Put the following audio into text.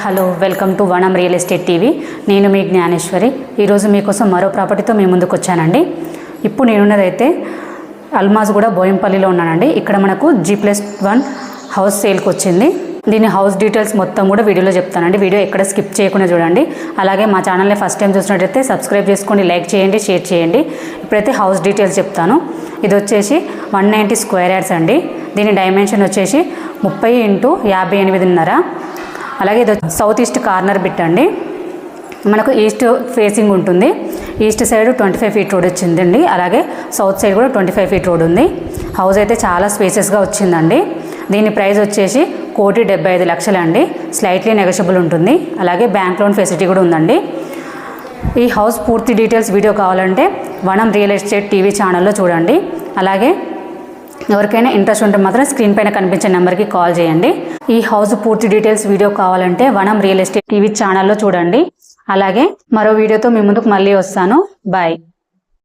Hello welcome to వనం real estate TV. నేను మీ జ్ఞానేశ్వరి. ఈరోజు మీకోసం మరో ప్రాపర్టీతో మీ ముందుకు వచ్చానండి. ఇప్పుడు నేనున్నదైతే అల్మాజ్గూడ బోయంపల్లిలో ఉన్నానండి. ఇక్కడ మనకు G+1 హౌస్ సేల్కి వచ్చింది. దీని హౌస్ డీటెయిల్స్ మొత్తం కూడా వీడియోలో చెప్తానండి. వీడియో ఎక్కడ స్కిప్ చేయకుండా చూడండి. అలాగే మా ఛానల్ని ఫస్ట్ టైం చూసినట్టయితే సబ్స్క్రైబ్ చేసుకోండి, లైక్ చేయండి, షేర్ చేయండి. ఇప్పుడైతే హౌస్ డీటెయిల్స్ చెప్తాను. ఇది వచ్చేసి 190 స్క్వేర్ యార్డ్స్ అండి. దీని డైమెన్షన్ వచ్చేసి 30 × 58.5. అలాగే ఇది సౌత్ ఈస్ట్ కార్నర్ బిట్ అండి. మనకు ఈస్ట్ ఫేసింగ్ ఉంటుంది. ఈస్ట్ సైడ్ 25 ఫీట్ రోడ్ వచ్చిందండి. అలాగే సౌత్ సైడ్ కూడా 25 ఫీట్ రోడ్ ఉంది. హౌస్ అయితే చాలా స్పేసెస్గా వచ్చిందండి. దీని ప్రైస్ వచ్చేసి 1,75,00,000 అండి. స్లైట్లీ నెగోషియబుల్ ఉంటుంది. అలాగే బ్యాంక్ లోన్ ఫెసిలిటీ కూడా ఉందండి. ఈ హౌస్ పూర్తి డీటెయిల్స్ వీడియో కావాలంటే వనం రియల్ ఎస్టేట్ టీవీ ఛానల్లో చూడండి. అలాగే ఎవరికైనా ఇంట్రెస్ట్ ఉంటే మాత్రం స్క్రీన్ పైన కనిపించే నెంబర్కి కాల్ చేయండి. ఈ హౌస్ పూర్తి డీటెయిల్స్ వీడియో కావాలంటే వనం రియల్ ఎస్టేట్ టీవీ ఛానల్లో చూడండి. అలాగే మరో వీడియోతో మీ ముందుకు మళ్ళీ వస్తాను. బాయ్.